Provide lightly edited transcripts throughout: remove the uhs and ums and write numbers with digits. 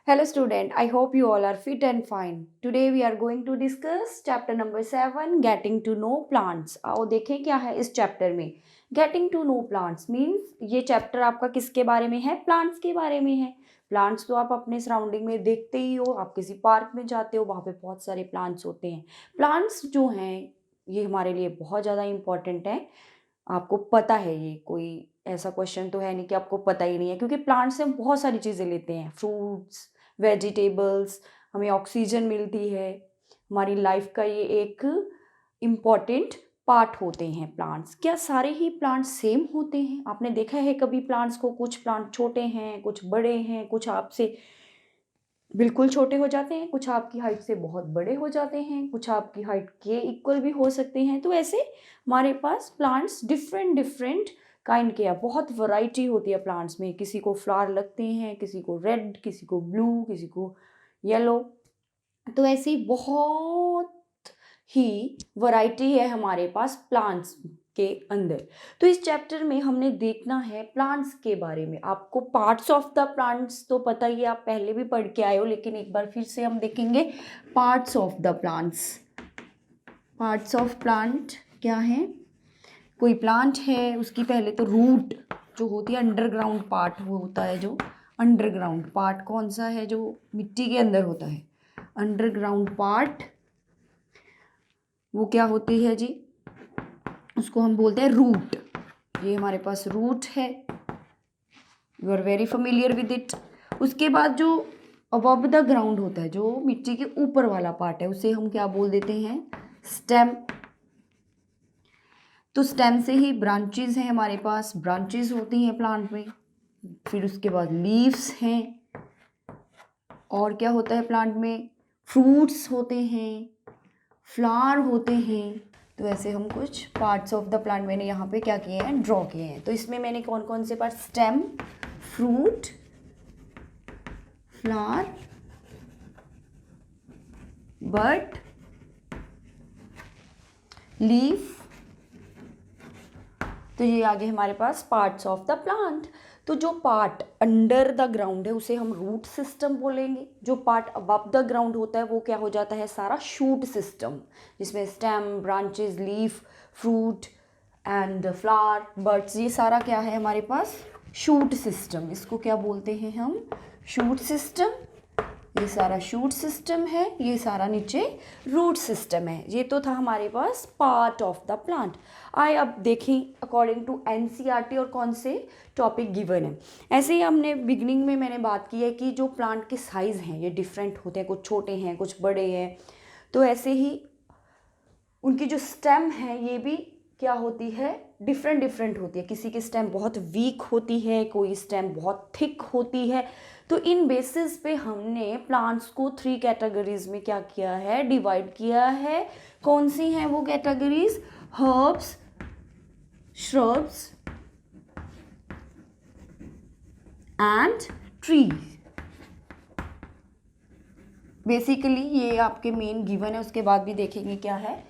Hello student, I hope you all are fit and fine. Today we are going to discuss chapter number 7 Getting to know plants. आओ देखें क्या है इस chapter में. Getting to know plants means ये chapter आपका किसके बारे में है? प्लांट्स के बारे में है. प्लांट्स तो आप अपने सराउंडिंग में देखते ही हो. आप किसी पार्क में जाते हो, वहाँ पे बहुत सारे प्लांट्स होते हैं. प्लांट्स जो हैं ये हमारे लिए बहुत ज़्यादा इम्पॉर्टेंट है. आपको पता है, ये कोई ऐसा क्वेश्चन तो है नहीं कि आपको पता ही नहीं है, क्योंकि प्लांट से हम बहुत सारी चीज़ें लेते हैं. फ्रूट्स, वेजिटेबल्स, हमें ऑक्सीजन मिलती है. हमारी लाइफ का ये एक इम्पॉर्टेंट पार्ट होते हैं प्लांट्स. क्या सारे ही प्लांट्स सेम होते हैं? आपने देखा है कभी प्लांट्स को? कुछ प्लांट छोटे हैं, कुछ बड़े हैं, कुछ आपसे बिल्कुल छोटे हो जाते हैं, कुछ आपकी हाइट से बहुत बड़े हो जाते हैं, कुछ आपकी हाइट के इक्वल भी हो सकते हैं. तो ऐसे हमारे पास प्लांट्स डिफरेंट डिफरेंट काइंड के हैं. बहुत वैरायटी होती है प्लांट्स में. किसी को फ्लावर लगते हैं, किसी को रेड, किसी को ब्लू, किसी को येलो. तो ऐसी बहुत ही वैरायटी है हमारे पास प्लांट्स के अंदर. तो इस चैप्टर में हमने देखना है प्लांट्स के बारे में. आपको पार्ट्स ऑफ द प्लांट्स तो पता ही है, आप पहले भी पढ़ के आए हो, लेकिन एक बार फिर से हम देखेंगे parts of the plants. Parts of plant क्या है? कोई प्लांट है, उसकी पहले तो रूट जो होती है, अंडरग्राउंड पार्ट वो होता है. जो अंडरग्राउंड पार्ट कौन सा है? जो मिट्टी के अंदर होता है. अंडरग्राउंड पार्ट वो क्या होती है जी? उसको हम बोलते हैं रूट. ये हमारे पास रूट है. You are very familiar with it. उसके बाद जो अबव द ग्राउंड होता है, जो मिट्टी के ऊपर वाला पार्ट है, उसे हम क्या बोल देते हैं? स्टेम. तो स्टेम से ही ब्रांचेस हैं हमारे पास. ब्रांचेस होती हैं प्लांट में. फिर उसके बाद लीव्स हैं. और क्या होता है प्लांट में? फ्रूट्स होते हैं, फ्लावर होते हैं. तो ऐसे हम कुछ पार्ट्स ऑफ द प्लांट मैंने यहाँ पे क्या किए हैं? ड्रॉ किए हैं. तो इसमें मैंने कौन कौन से पार्ट? स्टेम, फ्रूट, फ्लावर, बड, लीफ. तो ये आगे हमारे पास पार्ट्स ऑफ द प्लांट. तो जो पार्ट अंडर द ग्राउंड है उसे हम रूट सिस्टम बोलेंगे. जो पार्ट अबव द ग्राउंड होता है वो क्या हो जाता है? सारा शूट सिस्टम, जिसमें stem, branches, leaf, fruit and flower, birds, ये सारा क्या है हमारे पास? Shoot system. इसको क्या बोलते हैं हम? Shoot system. ये सारा शूट सिस्टम है, ये सारा नीचे रूट सिस्टम है. ये तो था हमारे पास पार्ट ऑफ द प्लांट. आए अब देखें अकॉर्डिंग टू एनसीईआरटी और कौन से टॉपिक गिवन है. ऐसे ही हमने बिगनिंग में मैंने बात की है कि जो प्लांट के साइज़ हैं ये डिफरेंट होते हैं. कुछ छोटे हैं, कुछ बड़े हैं. तो ऐसे ही उनकी जो स्टेम है ये भी क्या होती है? डिफरेंट डिफरेंट होती है. किसी की स्टेम बहुत वीक होती है, कोई स्टेम बहुत थिक होती है. तो इन बेसिस पे हमने प्लांट्स को 3 कैटेगरीज में क्या किया है? डिवाइड किया है. कौन सी हैं वो categories? Herbs, shrubs and trees. Basically ये आपके मेन गिवन है, उसके बाद भी देखेंगे क्या है.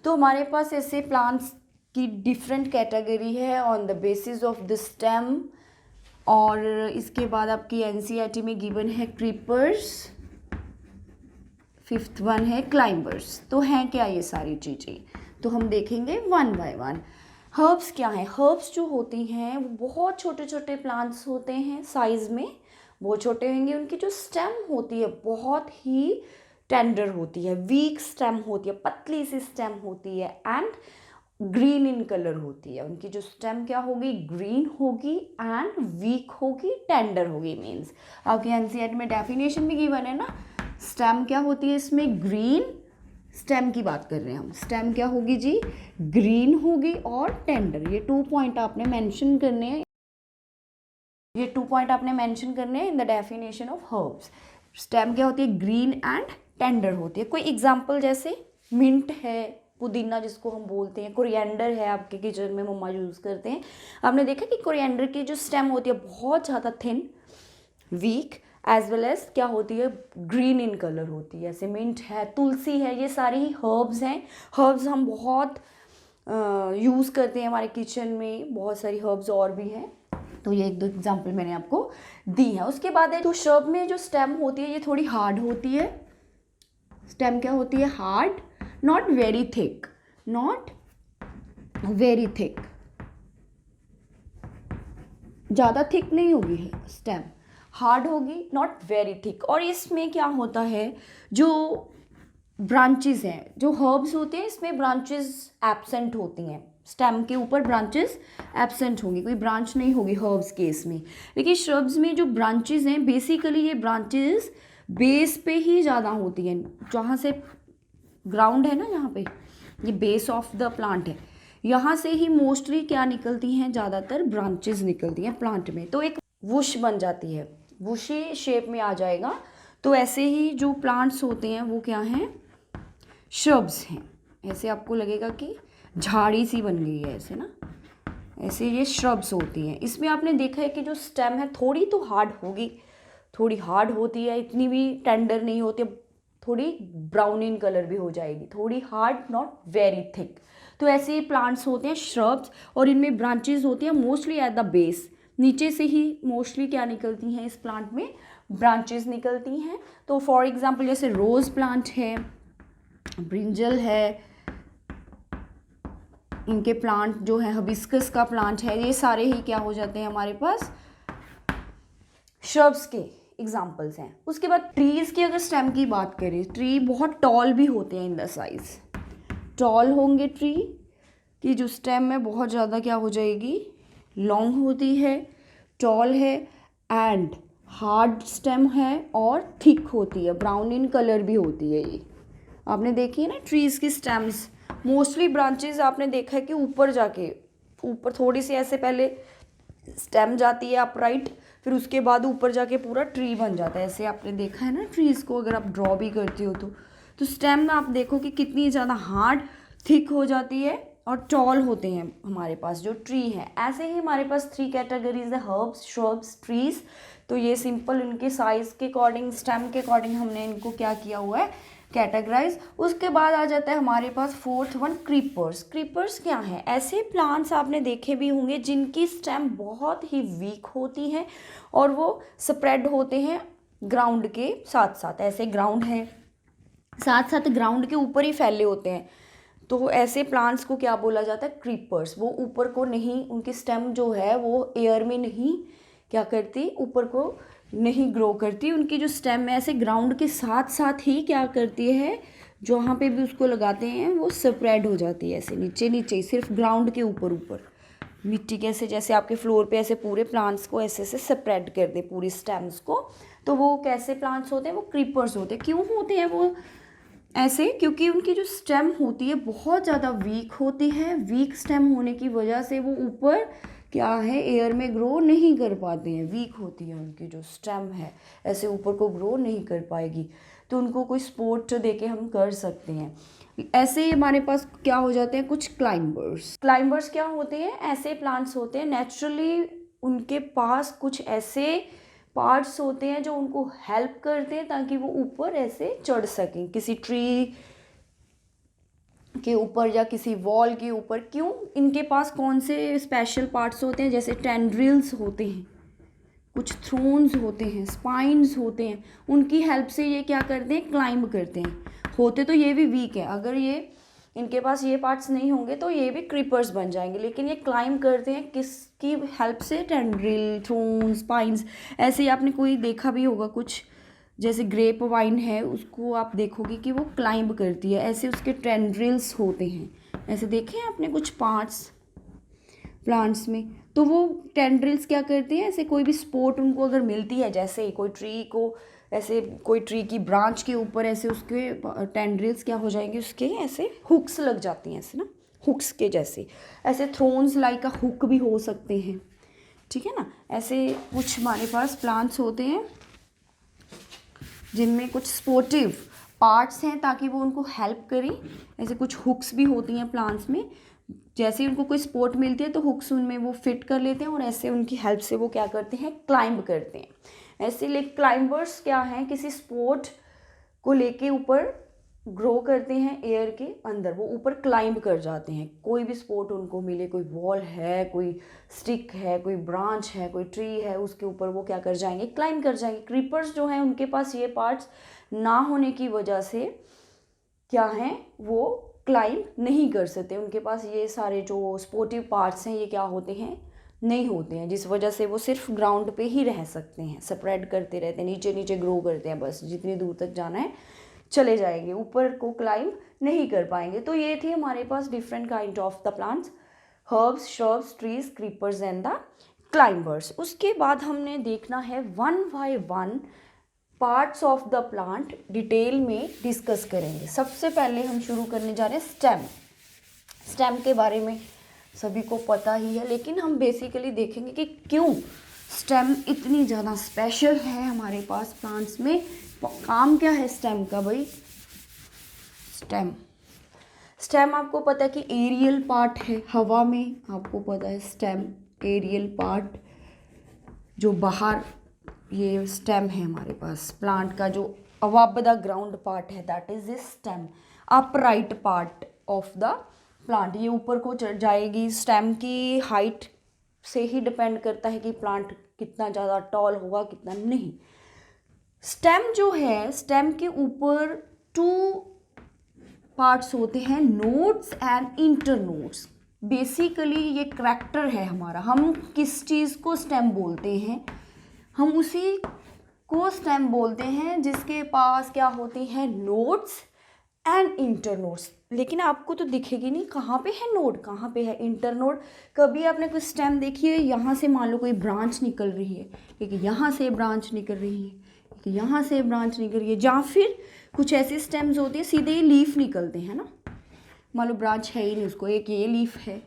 तो हमारे पास ऐसे प्लांट्स की डिफरेंट कैटेगरी है on the basis of the stem. और इसके बाद आपकी एनसीईआरटी में गिवन है क्रीपर्स. 5th वन है क्लाइंबर्स. तो हैं क्या ये सारी चीज़ें? तो हम देखेंगे वन बाय वन. हर्ब्स क्या हैं? हर्ब्स जो होती हैं वो बहुत छोटे छोटे प्लांट्स होते हैं. साइज़ में बहुत छोटे होंगे. उनकी जो स्टेम होती है बहुत ही टेंडर होती है, वीक स्टेम होती है, पतली सी स्टेम होती है एंड ग्रीन इन कलर होती है. उनकी जो स्टेम क्या होगी? ग्रीन होगी एंड वीक होगी, टेंडर होगी. मीन्स आपके एनसीईआरटी में डेफिनेशन भी गिवन है ना. स्टेम क्या होती है इसमें? ग्रीन. स्टेम की बात कर रहे हैं हम. स्टेम क्या होगी जी? ग्रीन होगी और टेंडर. ये 2 पॉइंट आपने मेंशन करने हैं. ये 2 पॉइंट आपने मेंशन करने हैं in the definition of herbs. Stem क्या होती है? ग्रीन एंड टेंडर होती है. कोई एग्जाम्पल जैसे मिंट है, पुदीना जिसको हम बोलते हैं, कोरिएंडर है, आपके किचन में मम्मा यूज़ करते हैं. आपने देखा कि कोरिएंडर की जो स्टेम होती है बहुत ज़्यादा thin, weak, as well as क्या होती है? ग्रीन इन कलर होती है. जैसे मिंट है, तुलसी है, ये सारी ही हर्ब्स हैं. हर्ब्स हम बहुत यूज़ करते हैं हमारे किचन में. बहुत सारी हर्ब्स और भी हैं. तो ये एक दो एग्जाम्पल मैंने आपको दी है। उसके बाद है तो श्रब में जो स्टेम होती है ये थोड़ी हार्ड होती है। स्टेम क्या होती है? Hard, not very thick, not very thick, ज़्यादा थिक नहीं होगी है स्टेम, हार्ड होगी, नॉट वेरी थिक। और इसमें क्या होता है, जो ब्रांचेस हैं, जो हर्ब्स होते हैं इसमें ब्रांचेस एब्सेंट होती हैं, स्टेम के ऊपर ब्रांचेस एब्सेंट होंगी, कोई ब्रांच नहीं होगी हर्ब्स के इसमें। लेकिन श्रब्स में जो ब्रांचेस हैं बेसिकली ये ब्रांचेस बेस पे ही ज़्यादा होती हैं, जहाँ से ग्राउंड है ना, यहाँ पे ये बेस ऑफ द प्लांट है, यहाँ से ही मोस्टली क्या निकलती हैं, ज़्यादातर ब्रांचेस निकलती हैं प्लांट में, तो एक वुश बन जाती है, वुशी शेप में आ जाएगा। तो ऐसे ही जो प्लांट्स होते हैं वो क्या हैं, श्रब्स हैं। ऐसे आपको लगेगा कि झाड़ी सी बन गई है ऐसे ना, ऐसे ये श्रब्स होती हैं। इसमें आपने देखा है कि जो स्टेम है थोड़ी तो हार्ड होगी, थोड़ी हार्ड होती है, इतनी भी टेंडर नहीं होती, थोड़ी ब्राउन इन कलर भी हो जाएगी, थोड़ी हार्ड, नॉट वेरी थिक। तो ऐसे प्लांट्स होते हैं श्रब्स, और इनमें ब्रांचेस होती हैं मोस्टली एट द बेस, नीचे से ही मोस्टली क्या निकलती हैं, इस प्लांट में ब्रांचेस निकलती हैं। तो फॉर एग्जांपल जैसे रोज प्लांट है, ब्रिंजल है, इनके प्लांट जो है, हिबिस्कस का प्लांट है, ये सारे ही क्या हो जाते हैं हमारे पास, श्रब्स के एग्जाम्पल्स हैं। उसके बाद ट्रीज़ की अगर स्टेम की बात करें, ट्री बहुत टॉल भी होते हैं इन द साइज, टॉल होंगे ट्री की जो स्टेम है बहुत ज़्यादा क्या हो जाएगी, लॉन्ग होती है, टॉल है, एंड हार्ड स्टेम है और थिक होती है, ब्राउन इन कलर भी होती है। ये आपने देखी है ना ट्रीज़ की स्टेम्स, मोस्टली ब्रांचेस आपने देखा है कि ऊपर जाके, ऊपर थोड़ी सी ऐसे पहले स्टेम जाती है अपराइट, फिर उसके बाद ऊपर जाके पूरा ट्री बन जाता है। ऐसे आपने देखा है ना ट्रीज़ को, अगर आप ड्रॉ भी करते हो तो स्टेम में आप देखो कि कितनी ज़्यादा हार्ड थिक हो जाती है और टॉल होते हैं हमारे पास जो ट्री है। ऐसे ही हमारे पास 3 कैटेगरीज है, हर्ब्स, श्रब्स, ट्रीज। तो ये सिंपल इनके साइज के अकॉर्डिंग, स्टेम के अकॉर्डिंग हमने इनको क्या किया हुआ है, कैटेगराइज। उसके बाद आ जाता है हमारे पास 4th वन, क्रीपर्स। क्रीपर्स क्या है, ऐसे प्लांट्स आपने देखे भी होंगे जिनकी स्टेम बहुत ही वीक होती है और वो स्प्रेड होते हैं ग्राउंड के साथ साथ, ऐसे ग्राउंड है साथ साथ ग्राउंड के ऊपर ही फैले होते हैं। तो ऐसे प्लांट्स को क्या बोला जाता है, क्रीपर्स। वो ऊपर को नहीं, उनकी स्टेम जो है वो एयर में नहीं क्या करती, ऊपर को नहीं ग्रो करती, उनकी जो स्टेम है ऐसे ग्राउंड के साथ साथ ही क्या करती है, जहाँ पे भी उसको लगाते हैं वो स्प्रेड हो जाती है, ऐसे नीचे नीचे ही, सिर्फ ग्राउंड के ऊपर ऊपर मिट्टी कैसे, जैसे आपके फ्लोर पे ऐसे पूरे प्लांट्स को ऐसे ऐसे स्प्रेड कर दे पूरी स्टेम्स को। तो वो कैसे प्लांट्स होते हैं, वो क्रीपर्स होते हैं। क्यों होते हैं वो ऐसे, क्योंकि उनकी जो स्टेम होती है बहुत ज़्यादा वीक होती है। वीक स्टेम होने की वजह से वो ऊपर क्या है, एयर में ग्रो नहीं कर पाते हैं, वीक होती है उनकी जो स्टेम है, ऐसे ऊपर को ग्रो नहीं कर पाएगी। तो उनको कोई सपोर्ट दे के हम कर सकते हैं। ऐसे ही हमारे पास क्या हो जाते हैं कुछ क्लाइंबर्स। क्लाइंबर्स क्या होते हैं, ऐसे प्लांट्स होते हैं नेचुरली उनके पास कुछ ऐसे पार्ट्स होते हैं जो उनको हेल्प करते हैं ताकि वो ऊपर ऐसे चढ़ सकें, किसी ट्री के ऊपर या किसी वॉल के ऊपर। क्यों, इनके पास कौन से स्पेशल पार्ट्स होते हैं, जैसे टेंड्रिल्स होते हैं, कुछ थ्रोन्स होते हैं, स्पाइन्स होते हैं, उनकी हेल्प से ये क्या करते हैं, क्लाइंब करते हैं। होते तो ये भी वीक है, अगर ये इनके पास ये पार्ट्स नहीं होंगे तो ये भी क्रीपर्स बन जाएंगे, लेकिन ये क्लाइंब करते हैं किसकी हेल्प से, टेंड्रिल, थ्रोन, स्पाइन्स। ऐसे ही आपने कोई देखा भी होगा कुछ, जैसे ग्रेप वाइन है उसको आप देखोगे कि वो क्लाइंब करती है, ऐसे उसके टेंड्रिल्स होते हैं, ऐसे देखे हैं आपने कुछ पार्ट्स प्लांट्स में। तो वो टेंड्रिल्स क्या करते हैं, ऐसे कोई भी सपोर्ट उनको अगर मिलती है, जैसे कोई ट्री को ऐसे कोई ट्री की ब्रांच के ऊपर ऐसे उसके टेंड्रिल्स क्या हो जाएंगे, उसके ऐसे हुक्स लग जाती हैं, ऐसे ना हुक्स के जैसे, ऐसे थ्रोन्स लाइक अ हुक भी हो सकते हैं, ठीक है ना। ऐसे कुछ हमारे पास प्लांट्स होते हैं जिनमें कुछ सपोर्टिव पार्ट्स हैं ताकि वो उनको हेल्प करें। ऐसे कुछ हुक्स भी होती हैं प्लांट्स में, जैसे उनको कोई सपोर्ट मिलती है तो हुक्स उनमें वो फिट कर लेते हैं और ऐसे उनकी हेल्प से वो क्या करते हैं, क्लाइंब करते हैं। ऐसे क्लाइंबर्स क्या हैं, किसी स्पोर्ट को लेके ऊपर ग्रो करते हैं एयर के अंदर, वो ऊपर क्लाइंब कर जाते हैं, कोई भी स्पोर्ट उनको मिले, कोई वॉल है, कोई स्टिक है, कोई ब्रांच है, कोई ट्री है, उसके ऊपर वो क्या कर जाएंगे, क्लाइंब कर जाएंगे। क्रीपर्स जो हैं उनके पास ये पार्ट्स ना होने की वजह से क्या हैं, वो क्लाइंब नहीं कर सकते, उनके पास ये सारे जो स्पोर्टिव पार्ट्स हैं ये क्या होते हैं, नहीं होते हैं, जिस वजह से वो सिर्फ ग्राउंड पे ही रह सकते हैं, स्प्रेड करते रहते हैं, नीचे नीचे ग्रो करते हैं, बस जितनी दूर तक जाना है चले जाएंगे, ऊपर को क्लाइंब नहीं कर पाएंगे। तो ये थे हमारे पास different kind of the plants, herbs, shrubs, trees, creepers and the climbers. उसके बाद हमने देखना है one by one parts of the plant detail में डिस्कस करेंगे। सबसे पहले हम शुरू करने जा रहे हैं स्टेम। स्टेम के बारे में सभी को पता ही है, लेकिन हम बेसिकली देखेंगे कि क्यों स्टेम इतनी ज़्यादा स्पेशल है हमारे पास प्लांट्स में। काम क्या है स्टेम का भाई? स्टेम आपको पता है कि एरियल पार्ट है हवा में, आपको पता है स्टेम एरियल पार्ट जो बाहर, ये स्टेम है हमारे पास प्लांट का, जो अबव द ग्राउंड पार्ट है that is this stem. Upright part of the plant, ये ऊपर को चढ़ जाएगी। स्टेम की हाइट से ही डिपेंड करता है कि प्लांट कितना ज़्यादा टॉल होगा कितना नहीं। स्टेम जो है, स्टेम के ऊपर 2 पार्ट्स होते हैं, नोड्स एंड इंटरनोड्स। बेसिकली ये करैक्टर है हमारा, हम किस चीज़ को स्टेम बोलते हैं, हम उसी को स्टेम बोलते हैं जिसके पास क्या होती हैं, नोड्स एंड इंटरनोड्स। लेकिन आपको तो दिखेगी नहीं कहाँ पे है नोड, कहाँ पे है इंटरनोड। कभी आपने कोई स्टेम देखी है, यहाँ से मान लो कोई ब्रांच निकल रही है, एक यहाँ से ब्रांच निकल रही है, एक यहाँ से ब्रांच निकल रही है, या फिर कुछ ऐसे स्टेम्स होते हैं सीधे ही लीफ निकलते हैं ना, मान लो ब्रांच है ही नहीं उसको, एक ये लीफ है,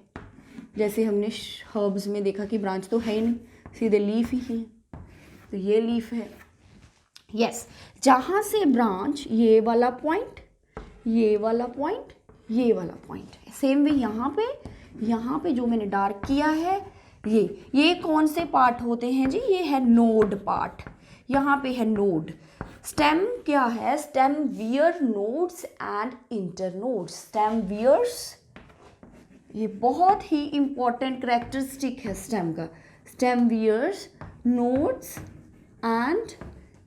जैसे हमने हर्ब्स में देखा कि ब्रांच तो है ही नहीं, सीधे लीफ ही है, तो ये लीफ है। यस, जहाँ से ब्रांच, ये वाला पॉइंट, ये वाला पॉइंट, ये वाला पॉइंट है। सेम वे यहाँ पे जो मैंने डार्क किया है, ये कौन से पार्ट होते हैं जी? ये है नोड पार्ट, यहाँ पे है नोड। स्टेम क्या है? Stem wear nodes and internodes. Stem wears, ये बहुत ही इंपॉर्टेंट कैरेक्टरिस्टिक है स्टेम का। Stem wears nodes and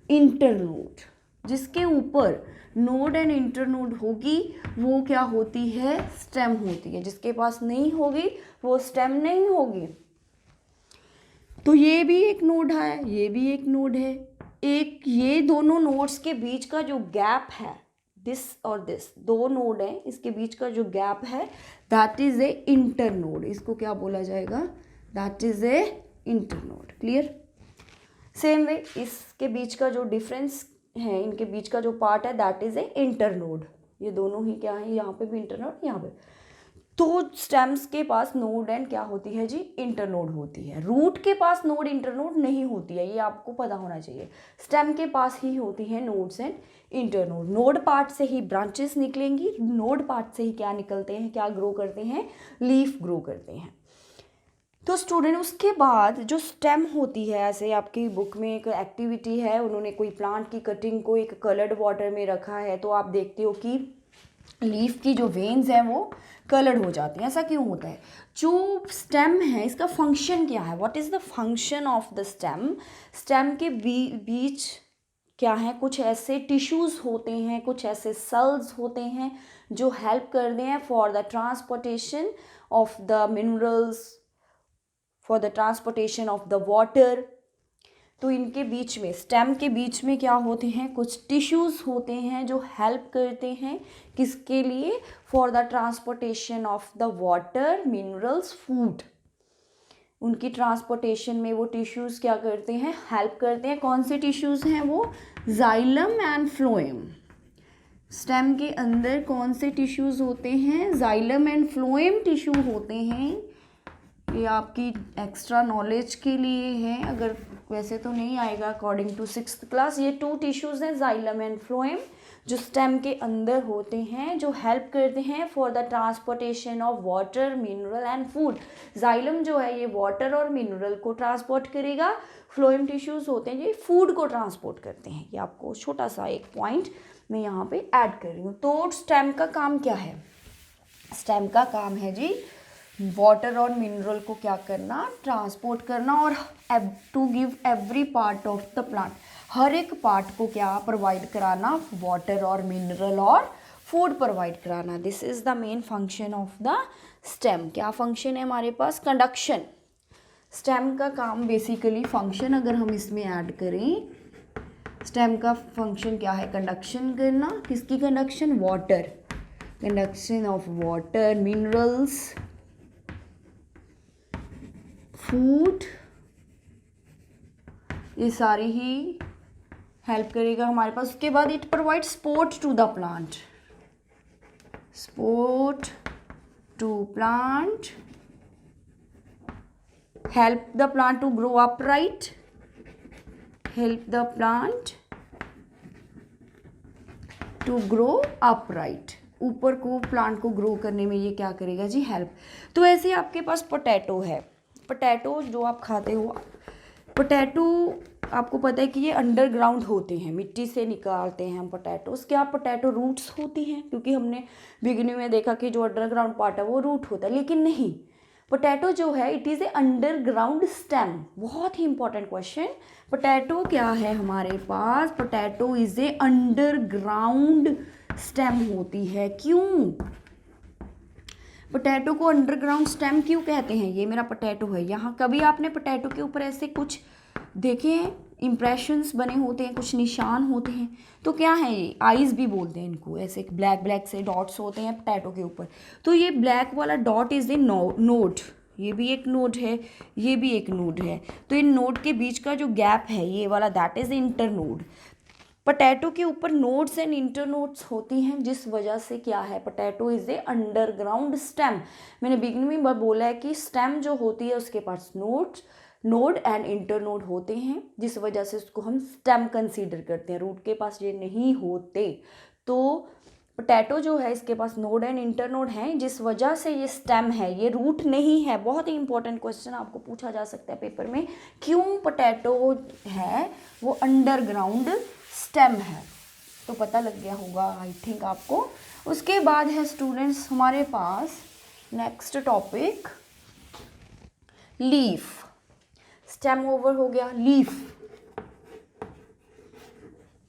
internode, जिसके ऊपर नोड एंड इंटरनोड होगी वो क्या होती है? स्टेम होती है। जिसके पास नहीं होगी वो स्टेम नहीं होगी। तो ये भी एक नोड है, ये भी एक नोड है। एक ये दोनों नोड्स के बीच का जो गैप है, दिस और दिस, 2 नोड है, इसके बीच का जो गैप है दैट इज ए इंटरनोड। इसको क्या बोला जाएगा? That is A internode. Clear? Same way इसके बीच का जो डिफरेंस है, इनके बीच का जो पार्ट है दैट इज ए इंटरनोड। ये दोनों ही क्या है? यहाँ पे भी इंटरनोड, यहाँ पे। तो स्टेम्स के पास नोड एंड क्या होती है जी? इंटरनोड होती है। रूट के पास नोड इंटरनोड नहीं होती है, ये आपको पता होना चाहिए। स्टेम के पास ही होती है nodes and internode. Node part से ही ब्रांचेस निकलेंगी, नोड पार्ट से ही क्या निकलते हैं, क्या ग्रो करते हैं? लीफ ग्रो करते हैं। तो स्टूडेंट, उसके बाद जो स्टेम होती है, ऐसे आपकी बुक में एक एक्टिविटी है, उन्होंने कोई प्लांट की कटिंग को एक कलर्ड वाटर में रखा है, तो आप देखते हो कि लीफ की जो वेन्स हैं वो कलर्ड हो जाती हैं। ऐसा क्यों होता है? जो स्टेम है इसका फंक्शन क्या है? What is the function of the stem? Stem के बीच क्या है? कुछ ऐसे टिश्यूज़ होते हैं, कुछ ऐसे सेल्स होते हैं जो हेल्प करते हैं for the transportation of the minerals, for the transportation of the water. तो इनके बीच में, स्टेम के बीच में क्या होते हैं? कुछ टिश्यूज़ होते हैं जो हेल्प करते हैं किसके लिए? For the transportation of the water, minerals, food. उनकी ट्रांसपोर्टेशन में वो टिश्यूज़ क्या करते हैं? हेल्प करते हैं। कौन से टिश्यूज़ हैं वो? Xylem and phloem. स्टेम के अंदर कौन से टिश्यूज़ होते हैं? जाइलम एंड फ्लोएम टिश्यू होते हैं। ये आपकी एक्स्ट्रा नॉलेज के लिए है, अगर वैसे तो नहीं आएगा अकॉर्डिंग टू 6th क्लास। ये 2 टिश्यूज़ हैं, जाइलम एंड फ्लोएम, जो स्टेम के अंदर होते हैं, जो हेल्प करते हैं for the transportation of water, mineral and food. Xylem जो है ये वाटर और मिनरल को ट्रांसपोर्ट करेगा। फ्लोएम टिश्यूज होते हैं ये फूड को ट्रांसपोर्ट करते हैं। ये आपको छोटा सा एक पॉइंट मैं यहाँ पे ऐड कर रही हूँ। तो स्टेम का काम क्या है? स्टेम का काम है जी वाटर और मिनरल को क्या करना, ट्रांसपोर्ट करना, और to give every part of the plant, हर एक पार्ट को क्या प्रोवाइड कराना, वाटर और मिनरल और फूड प्रोवाइड कराना। This is the main function of the stem. क्या फंक्शन है हमारे पास? कंडक्शन। स्टेम का काम बेसिकली फंक्शन अगर हम इसमें ऐड करें, स्टेम का फंक्शन क्या है? कंडक्शन करना। किसकी conduction? Water, conduction of water, minerals, food, ये सारी ही हेल्प करेगा हमारे पास। उसके बाद it provide support to the plant, support to plant, help the plant to grow upright, help the plant to grow upright. ऊपर को प्लांट को ग्रो करने में ये क्या करेगा जी? हेल्प। तो ऐसे आपके पास पोटैटो है। पोटैटो जो आप खाते हो, पोटैटो आपको पता है कि ये अंडरग्राउंड होते हैं, मिट्टी से निकालते हैं हम पोटैटोस। क्या पोटैटो रूट्स होती हैं? क्योंकि हमने बिगिनिंग में देखा कि जो अंडरग्राउंड पार्ट है वो रूट होता है, लेकिन नहीं, पोटैटो जो है it is a underground stem. बहुत ही इंपॉर्टेंट क्वेश्चन। पोटैटो क्या है हमारे पास? Potato is a underground stem होती है। क्यों पोटैटो को अंडरग्राउंड स्टेम क्यों कहते हैं? ये मेरा पोटैटो है। यहाँ कभी आपने पोटैटो के ऊपर ऐसे कुछ देखे हैं, इम्प्रेशंस बने होते हैं, कुछ निशान होते हैं, तो क्या है ये? आइज़ भी बोलते हैं इनको। ऐसे ब्लैक ब्लैक से डॉट्स होते हैं पोटैटो के ऊपर। तो ये ब्लैक वाला डॉट इज़ ए नोड। ये भी एक नोड है, ये भी एक नोड है। तो इन नोड के बीच का जो गैप है ये वाला, दैट इज़ इंटरनोड। पोटैटो के ऊपर नोड्स एंड इंटरनोड्स होती हैं, जिस वजह से क्या है, potato is a underground stem. मैंने बिगिनिंग में बोला है कि स्टेम जो होती है उसके पास नोड एंड इंटरनोड होते हैं, जिस वजह से उसको हम स्टेम कंसीडर करते हैं। रूट के पास ये नहीं होते। तो पोटैटो जो है इसके पास नोड एंड इंटरनोड हैं, जिस वजह से ये स्टेम है, ये रूट नहीं है। बहुत ही इंपॉर्टेंट क्वेश्चन आपको पूछा जा सकता है पेपर में, क्यों पोटैटो है वो अंडरग्राउंड स्टेम है। तो पता लग गया होगा आई थिंक आपको। उसके बाद है स्टूडेंट्स हमारे पास next topic leaf. Stem over हो गया,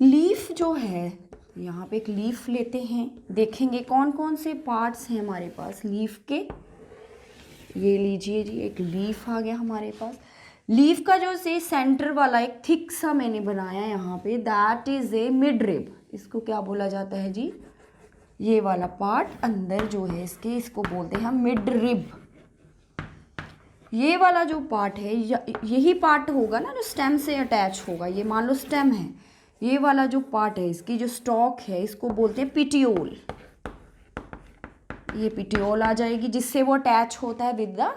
लीफ जो है, यहाँ पे एक लीफ लेते हैं, देखेंगे कौन कौन से पार्ट्स हैं हमारे पास लीफ के। ये लीजिए जी, एक लीफ आ गया हमारे पास। लीफ का जो से सेंटर वाला एक थिक सा मैंने बनाया यहाँ पे, that is A mid rib. इसको क्या बोला जाता है जी? ये वाला पार्ट अंदर जो है इसके, इसको बोलते हैं हम मिड रिब। ये वाला जो पार्ट है यही पार्ट होगा ना जो स्टेम से अटैच होगा। ये मान लो स्टेम है, ये वाला जो पार्ट है इसकी जो स्टॉक है इसको बोलते हैं पिटियोल। ये पिटियोल आ जाएगी जिससे वो अटैच होता है विद द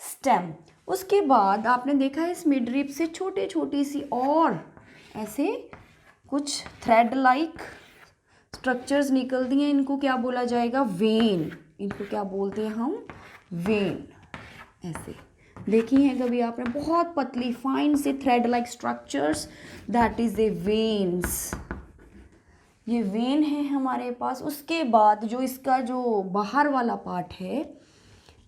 स्टेम। उसके बाद आपने देखा है इस मिडरिप से छोटी छोटी सी और ऐसे कुछ थ्रेड लाइक स्ट्रक्चर्स निकलती हैं, इनको क्या बोला जाएगा? वेन। इनको क्या बोलते हैं हम? वेन। ऐसे देखी हैं कभी आपने? बहुत पतली फाइन से thread like structures, that is A veins. ये वेन है हमारे पास। उसके बाद जो इसका जो बाहर वाला पार्ट है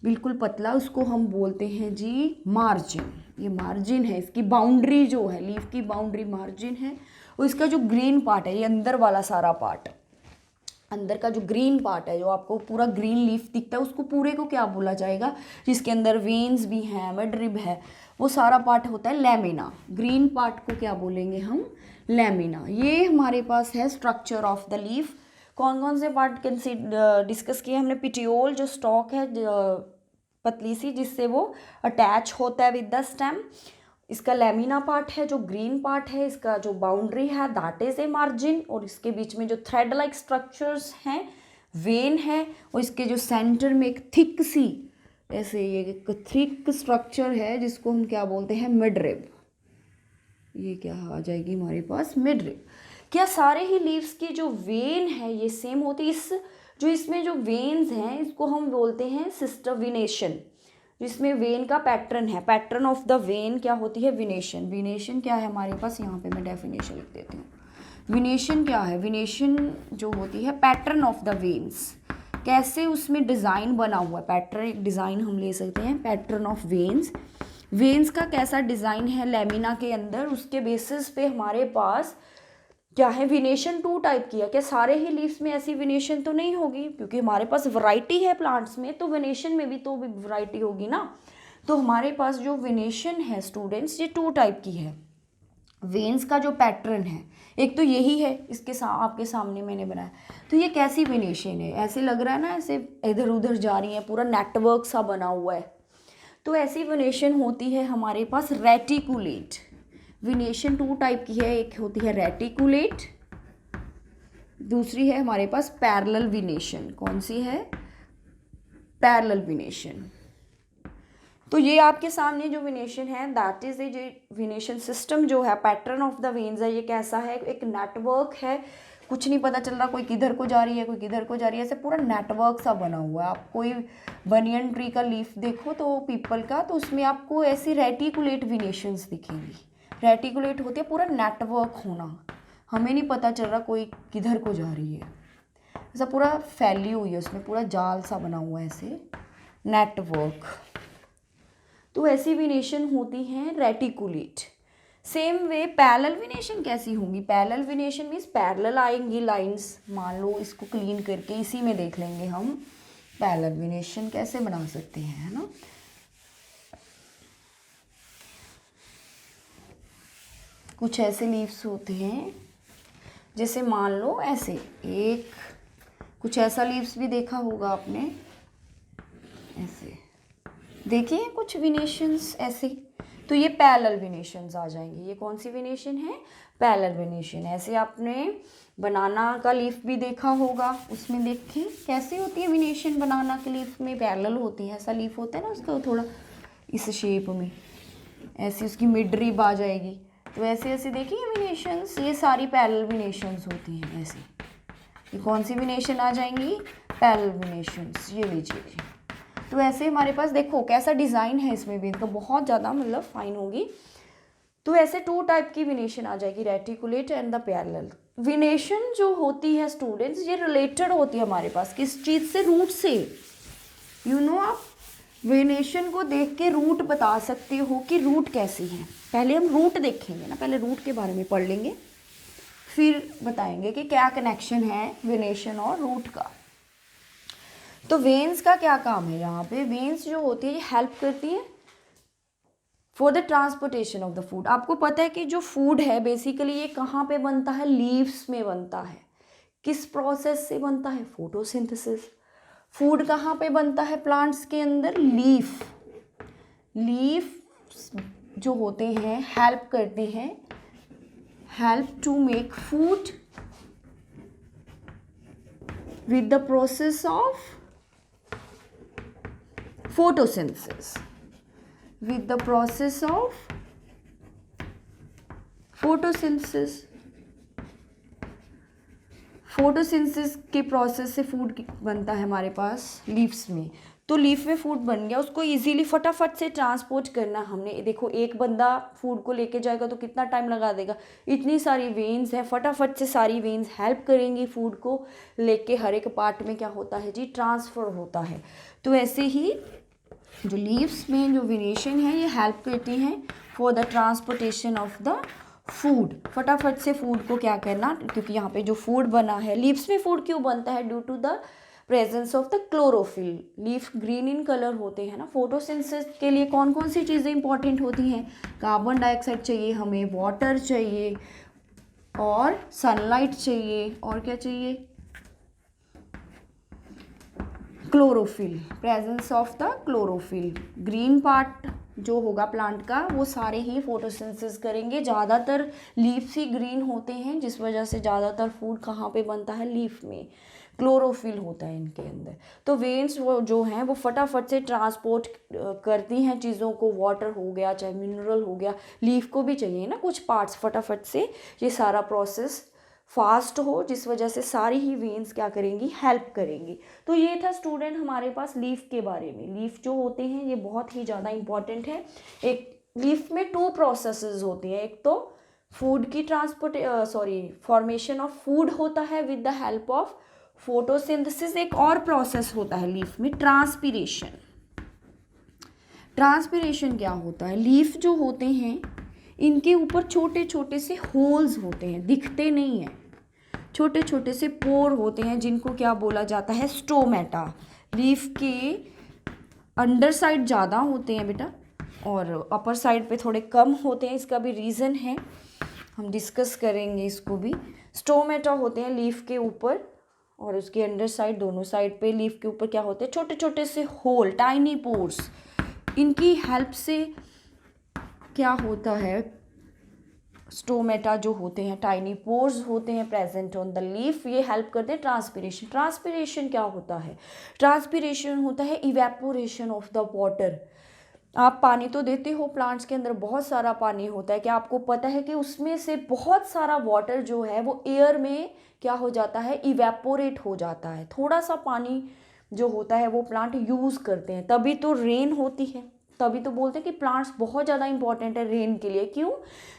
बिल्कुल पतला, उसको हम बोलते हैं जी मार्जिन। ये मार्जिन है, इसकी बाउंड्री जो है, लीफ की बाउंड्री मार्जिन है। और इसका जो ग्रीन पार्ट है, ये अंदर वाला सारा पार्ट, अंदर का जो ग्रीन पार्ट है जो आपको पूरा ग्रीन लीफ दिखता है, उसको पूरे को क्या बोला जाएगा? जिसके अंदर वेन्स भी हैं, मिडरिब है, वो सारा पार्ट होता है लैमिना। ग्रीन पार्ट को क्या बोलेंगे हम? लैमिना। ये हमारे पास है स्ट्रक्चर ऑफ द लीफ। कौन कौन से पार्ट डिस्कस किए हमने? पिटियोल जो स्टॉक है पतली सी, जिससे वो अटैच होता है विद द स्टेम। इसका लैमिना पार्ट है जो ग्रीन पार्ट है, इसका जो बाउंड्री है दैट इज ए मार्जिन, और इसके बीच में जो थ्रेड लाइक स्ट्रक्चर्स हैं वेन है, और इसके जो सेंटर में एक थिक सी ऐसे ये एक थिक स्ट्रक्चर है जिसको हम क्या बोलते हैं? मिडरिब। ये क्या आ जाएगी हमारे पास? मिडरिब। क्या सारे ही लीव्स की जो वेन है ये सेम होती है? इसमें जो वेन्स हैं इसको हम बोलते हैं सिस्टर विनेशन। जिसमें वेन का पैटर्न है, पैटर्न ऑफ द वेन क्या होती है? विनेशन। विनेशन क्या है हमारे पास? यहाँ पे मैं डेफिनेशन लिख देती हूँ। विनेशन क्या है? विनेशन जो होती है पैटर्न ऑफ द वेन्स, कैसे उसमें डिज़ाइन बना हुआ है। पैटर्न एक डिज़ाइन हम ले सकते हैं, पैटर्न ऑफ वेन्स। वेन्स का कैसा डिज़ाइन है लेमिना के अंदर, उसके बेसिस पे हमारे पास क्या है? विनेशन 2 टाइप की है। क्या सारे ही लीव्स में ऐसी विनेशन तो नहीं होगी, क्योंकि हमारे पास वैरायटी है प्लांट्स में, तो विनेशन में भी तो वैरायटी होगी ना। तो हमारे पास जो विनेशन है स्टूडेंट्स, ये 2 टाइप की है। वेन्स का जो पैटर्न है, एक तो यही है, आपके सामने मैंने बनाया। तो ये कैसी विनेशन है? ऐसे लग रहा है ना, ऐसे इधर उधर जा रही है, पूरा नेटवर्क सा बना हुआ है। तो ऐसी विनेशन होती है हमारे पास रेटिकुलेट। विनेशन 2 टाइप की है, एक होती है रेटिकुलेट, दूसरी है हमारे पास पैरेलल विनेशन। कौन सी है? पैरेलल विनेशन। तो ये आपके सामने जो विनेशन है दैट इज ए विनेशन सिस्टम जो है, पैटर्न ऑफ द वेन्स है। ये कैसा है? एक नेटवर्क है, कुछ नहीं पता चल रहा कोई किधर को जा रही है, कोई किधर को जा रही है, ऐसे पूरा नेटवर्क सा बना हुआ है। आप कोई बनियन ट्री का लीफ देखो, तो पीपल का, तो उसमें आपको ऐसी रेटिकुलेट विनेशंस दिखेंगी। रेटिकुलेट होती है पूरा नेटवर्क होना, हमें नहीं पता चल रहा कोई किधर को जा रही है, ऐसा पूरा फैली हुई है, उसमें पूरा जाल सा बना हुआ है, ऐसे नेटवर्क। तो ऐसी विनेशन होती हैं रेटिकुलेट। सेम वे पैरेलल विनेशन कैसी होंगी? पैरेलल विनेशन मीन्स पैरेलल आएंगी लाइंस। मान लो इसको क्लीन करके इसी में देख लेंगे हम पैरेलल विनेशन कैसे बना सकते हैं, है ना। कुछ ऐसे लीव्स होते हैं, जैसे मान लो ऐसे एक, कुछ ऐसा लीव्स भी देखा होगा आपने, ऐसे देखिए कुछ विनेशंस ऐसे। तो ये पैरेलल विनेशंस आ जाएंगे। ये कौन सी विनेशन है? पैरेलल विनेशन। ऐसे आपने बनाना का लीफ भी देखा होगा, उसमें देखें कैसे होती है विनेशन। बनाना के लीफ में पैरेलल होती है, ऐसा लीफ होता है ना उसका, थोड़ा इस शेप में ऐसी उसकी मिड रिब आ जाएगी। तो ऐसे ऐसे देखिए विनेशंस, ये सारी पैरेलल विनेशंस होती हैं ऐसे। ये कौन सी विनेशन आ जाएंगी? पैरेलल विनेशंस। ये लीजिए। तो ऐसे हमारे पास देखो कैसा डिज़ाइन है इसमें भी, तो बहुत ज़्यादा मतलब फाइन होगी। तो ऐसे 2 टाइप की विनेशन आ जाएगी, रेटिकुलेट एंड द पैरेलल। विनेशन जो होती है स्टूडेंट्स, ये रिलेटेड होती है हमारे पास किस चीज़ से? रूट से। यू नो आप वेनेशन को देख के रूट बता सकते हो कि रूट कैसी है। पहले हम रूट देखेंगे ना, पहले रूट के बारे में पढ़ लेंगे, फिर बताएंगे कि क्या कनेक्शन है वेनेशन और रूट का। तो वेन्स का क्या काम है यहाँ पे? वेन्स जो होती है ये हेल्प करती है for the transportation of the food. आपको पता है कि जो फूड है बेसिकली ये कहाँ पे बनता है? लीव्स में बनता है। किस प्रोसेस से बनता है? फोटोसिंथेसिस। फूड कहाँ पे बनता है प्लांट्स के अंदर? लीफ। लीफ जो होते हैं हेल्प करते हैं, help to make food with the process of photosynthesis. With the process of photosynthesis. Photosynthesis के प्रोसेस से फूड बनता है हमारे पास लीव्स में। तो लीफ में फूड बन गया, उसको इजीली फटाफट से ट्रांसपोर्ट करना हमने। देखो एक बंदा फूड को लेके जाएगा तो कितना टाइम लगा देगा, इतनी सारी वेन्स हैं, फटाफट से सारी वेन्स हेल्प करेंगी फूड को लेके हर एक पार्ट में क्या होता है जी? ट्रांसफ़र होता है। तो ऐसे ही जो लीव्स में जो वेनेशन है ये हेल्प करती हैं for the transportation of the food. फटाफट से फूड को क्या करना, क्योंकि यहाँ पे जो फूड बना है, लीव्स में फूड क्यों बनता है? Due to the presence of the chlorophyll. Leaf green in colour होते हैं ना। फोटोसिंथेसिस के लिए कौन कौन सी चीज़ें इंपॉर्टेंट होती हैं? कार्बन डाइऑक्साइड चाहिए हमें, वाटर चाहिए और सनलाइट चाहिए, और क्या चाहिए? Chlorophyll. Presence of the chlorophyll. Green part जो होगा प्लांट का वो सारे ही फोटोसिंथेसिस करेंगे। ज़्यादातर लीव्स ही ग्रीन होते हैं, जिस वजह से ज़्यादातर फूड कहाँ पे बनता है? लीफ में। क्लोरोफिल होता है इनके अंदर। तो वेन्स वो जो हैं वो फटाफट से ट्रांसपोर्ट करती हैं चीज़ों को। वाटर हो गया, चाहे मिनरल हो गया, लीफ को भी चाहिए ना कुछ पार्ट्स, फटाफट से ये सारा प्रोसेस फास्ट हो, जिस वजह से सारी ही वेन्स क्या करेंगी, हेल्प करेंगी। तो ये था स्टूडेंट हमारे पास लीफ के बारे में। लीफ जो होते हैं ये बहुत ही ज़्यादा इंपॉर्टेंट है। एक लीफ में 2 प्रोसेसेस होती हैं, एक तो फूड की फॉर्मेशन ऑफ फूड होता है with the help of photosynthesis. एक और प्रोसेस होता है लीफ में, ट्रांसपिरेशन। ट्रांसपिरेशन क्या होता है, लीफ जो होते हैं इनके ऊपर छोटे छोटे से होल्स होते हैं, दिखते नहीं हैं, छोटे छोटे से पोर होते हैं, जिनको क्या बोला जाता है, स्टोमेटा। लीफ के अंडर साइड ज़्यादा होते हैं बेटा और अपर साइड पे थोड़े कम होते हैं। इसका भी रीज़न है, हम डिस्कस करेंगे इसको भी। स्टोमेटा होते हैं लीफ के ऊपर और उसके अंडर साइड, दोनों साइड पे लीफ के ऊपर क्या होते हैं, छोटे छोटे से होल, टाइनी पोर्स। इनकी हेल्प से क्या होता है, स्टोमेटा जो होते हैं, टाइनी पोर्स होते हैं प्रेजेंट ऑन द लीफ, ये हेल्प करते हैं ट्रांसपिरेशन। ट्रांसपिरेशन क्या होता है, ट्रांसपिरेशन होता है इवेपोरेशन ऑफ द वाटर। आप पानी तो देते हो, प्लांट्स के अंदर बहुत सारा पानी होता है, क्या आपको पता है कि उसमें से बहुत सारा वाटर जो है वो एयर में क्या हो जाता है, इवेपोरेट हो जाता है। थोड़ा सा पानी जो होता है वो प्लांट यूज़ करते हैं, तभी तो रेन होती है। तभी तो बोलते हैं कि प्लांट्स बहुत ज़्यादा इंपॉर्टेंट है रेन के लिए। क्यों,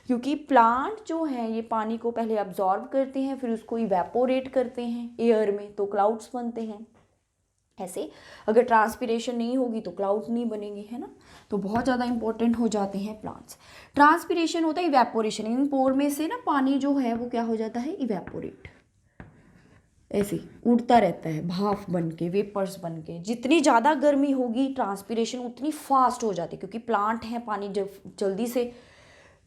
क्योंकि प्लांट जो है ये पानी को पहले अब्जॉर्ब करते हैं, फिर उसको इवेपोरेट करते हैं एयर में, तो क्लाउड्स बनते हैं। ऐसे अगर ट्रांसपिरेशन नहीं होगी तो क्लाउड नहीं बनेंगे, है ना। तो बहुत ज़्यादा इंपॉर्टेंट हो जाते हैं प्लांट्स। ट्रांसपिरेशन होता है इवेपोरेशन, इन पोर में से ना पानी जो है वो क्या हो जाता है, इवेपोरेट, ऐसे उड़ता रहता है भाप बन के, वेपर्स बन के। जितनी ज़्यादा गर्मी होगी ट्रांसपिरेशन उतनी फास्ट हो जाती है, क्योंकि प्लांट है, पानी जब जल्दी से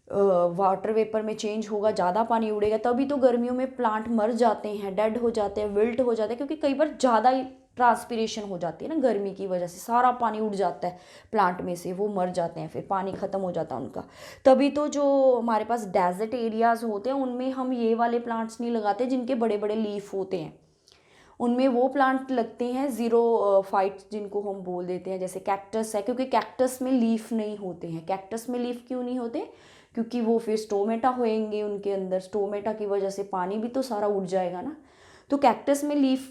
वाटर वेपर में चेंज होगा, ज़्यादा पानी उड़ेगा, तभी तो गर्मियों में प्लांट मर जाते हैं, डेड हो जाते हैं, विल्ट हो जाते हैं, क्योंकि कई बार ज़्यादा ही ट्रांसपिरेशन हो जाती है ना, गर्मी की वजह से सारा पानी उड़ जाता है प्लांट में से, वो मर जाते हैं, फिर पानी ख़त्म हो जाता है उनका। तभी तो जो हमारे पास डेजर्ट एरियाज़ होते हैं उनमें हम ये वाले प्लांट्स नहीं लगाते जिनके बड़े बड़े लीफ होते हैं, उनमें वो प्लांट लगते हैं ज़ीरो फाइट, जिनको हम बोल देते हैं, जैसे कैक्टस है, क्योंकि कैक्टस में लीफ नहीं होते हैं। कैक्टस में लीफ क्यों नहीं होते, क्योंकि वो फिर स्टोमेटा होएंगे उनके अंदर, स्टोमेटा की वजह से पानी भी तो सारा उड़ जाएगा ना। तो कैक्टस में लीफ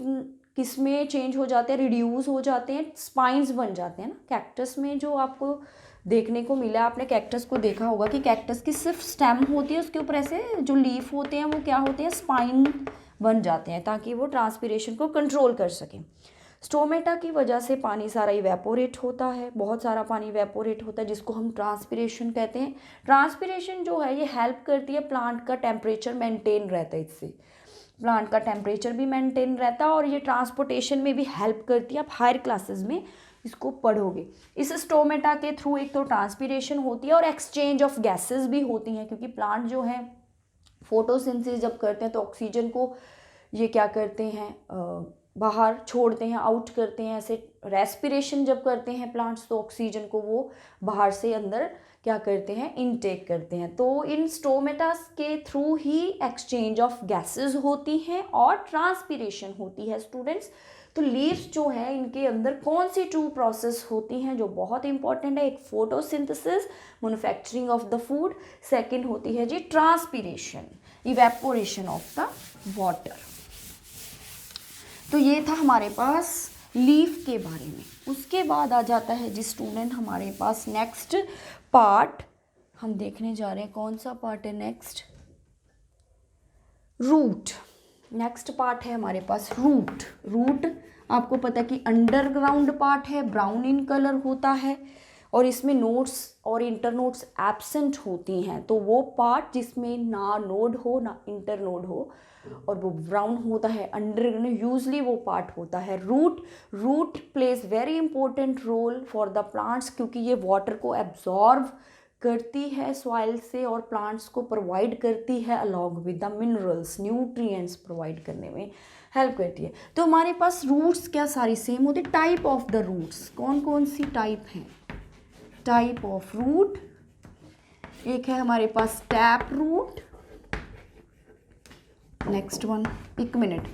किस में चेंज हो जाते हैं, रिड्यूस हो जाते हैं, स्पाइंस बन जाते हैं ना। कैक्टस में जो आपको देखने को मिला, आपने कैक्टस को देखा होगा कि कैक्टस की सिर्फ स्टेम होती है, उसके ऊपर ऐसे जो लीफ होते हैं वो क्या होते हैं, स्पाइन बन जाते हैं, ताकि वो ट्रांसपिरेशन को कंट्रोल कर सकें। स्टोमेटा की वजह से पानी सारा इवेपोरेट होता है, बहुत सारा पानी इवेपोरेट होता है, जिसको हम ट्रांसपिरेशन कहते हैं। ट्रांसपिरेशन जो है ये हेल्प करती है, प्लांट का टेम्परेचर मेंटेन रहता है, इससे प्लांट का टेम्परेचर भी मेंटेन रहता है, और ये ट्रांसपोर्टेशन में भी हेल्प करती है। आप हायर क्लासेस में इसको पढ़ोगे। इस स्टोमेटा के थ्रू एक तो ट्रांसपिरेशन होती है और एक्सचेंज ऑफ गैसेस भी होती हैं, क्योंकि प्लांट जो है फोटोसिंथेसिस जब करते हैं तो ऑक्सीजन को ये क्या करते हैं, बाहर छोड़ते हैं, आउट करते हैं। ऐसे रेस्पिरेशन जब करते हैं प्लांट्स तो ऑक्सीजन को वो बाहर से अंदर क्या करते हैं, इनटेक करते हैं। तो इन स्टोमेटास के through he exchange of gases होती हैं और ट्रांसपिरेशन होती है स्टूडेंट्स। तो लीव्स जो है इनके अंदर कौन सी 2 प्रोसेस होती हैं जो बहुत इंपॉर्टेंट है, एक photosynthesis, manufacturing of the food, second होती है जी transpiration, evaporation of the water. तो ये था हमारे पास लीफ के बारे में। उसके बाद आ जाता है जी स्टूडेंट हमारे पास नेक्स्ट पार्ट, हम देखने जा रहे हैं कौन सा पार्ट है नेक्स्ट, रूट। नेक्स्ट पार्ट है हमारे पास रूट। रूट आपको पता है कि अंडरग्राउंड पार्ट है, ब्राउन इन कलर होता है, और इसमें नोड्स और इंटरनोड्स एब्सेंट होती हैं। तो वो पार्ट जिसमें ना नोड हो ना इंटरनोड हो और वो ब्राउन होता है, अंडरग्राउंड यूजली वो पार्ट होता है root. Root plays very important role for the plants, क्योंकि ये वाटर को एब्जॉर्ब करती है सॉइल से और प्लांट्स को प्रोवाइड करती है along with the minerals, nutrients provide करने में हेल्प करती है। तो हमारे पास रूट्स क्या सारी सेम होती है। टाइप ऑफ द रूट्स कौन कौन सी टाइप हैं, टाइप ऑफ रूट, एक है हमारे पास टैप रूट, नेक्स्ट वन, एक मिनट,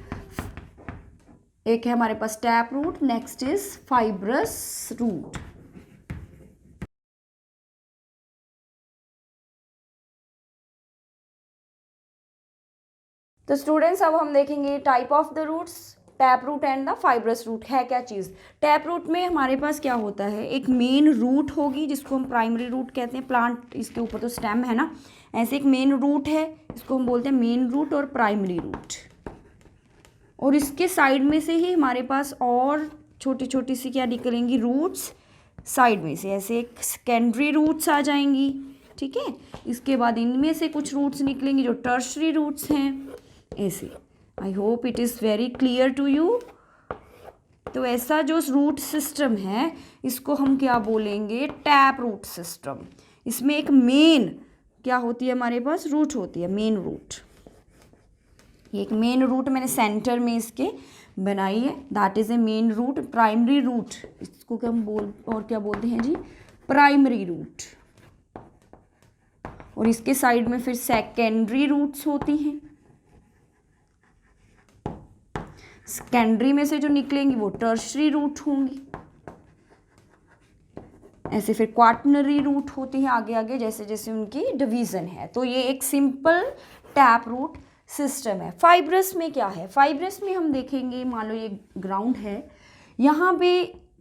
एक है हमारे पास tap root, next is fibrous root. तो स्टूडेंट्स अब हम देखेंगे type of the roots, tap root and the fibrous root है क्या चीज़। टैप रूट में हमारे पास क्या होता है, एक मेन रूट होगी जिसको हम प्राइमरी रूट कहते हैं, प्लांट इसके ऊपर तो स्टेम है ना, ऐसे एक मेन रूट है, इसको हम बोलते हैं मेन रूट और प्राइमरी रूट। और इसके साइड में से ही हमारे पास और छोटी छोटी सी क्या निकलेंगी, रूट्स साइड में से, ऐसे एक सेकेंडरी रूट्स आ जाएंगी, ठीक है। इसके बाद इनमें से कुछ रूट्स निकलेंगी जो टर्शरी रूट्स हैं, ऐसे। I hope it is very clear to you. तो ऐसा जो रूट सिस्टम है इसको हम क्या बोलेंगे, टैप रूट सिस्टम। इसमें एक मेन क्या होती है हमारे पास, रूट होती है, मेन रूट। ये एक मेन रूट मैंने सेंटर में इसके बनाई है, that is a main root. Primary root इसको क्या हम और क्या बोलते हैं जी, प्राइमरी रूट। और इसके साइड में फिर सेकेंडरी रूट्स होती हैं, सेकेंडरी में से जो निकलेंगी वो टर्शरी रूट होंगी। ऐसे फिर क्वाटरनरी रूट होती हैं आगे आगे जैसे जैसे उनकी डिवीज़न है। तो ये एक सिंपल टैप रूट सिस्टम है। फाइब्रस में क्या है, फाइब्रस में हम देखेंगे, मान लो ये ग्राउंड है, यहाँ पे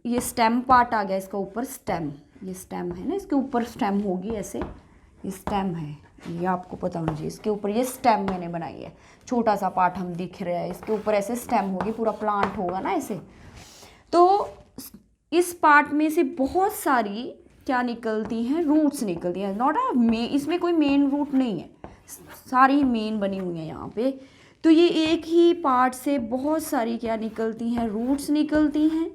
ये स्टेम पार्ट आ गया, इसका ऊपर स्टेम, ये स्टेम है ना, इसके ऊपर स्टेम होगी, ऐसे ये स्टेम है, ये आपको पता होना चाहिए। इसके ऊपर ये स्टेम मैंने बनाई है, छोटा सा पार्ट हम दिख रहा है, इसके ऊपर ऐसे स्टेम होगी, पूरा प्लांट होगा ना ऐसे। तो इस पार्ट में से बहुत सारी क्या निकलती हैं, रूट्स निकलती हैं, नॉट अ इसमें कोई मेन रूट नहीं है, सारी मेन बनी हुई हैं यहाँ पे। तो ये एक ही पार्ट से बहुत सारी क्या निकलती हैं, रूट्स निकलती हैं।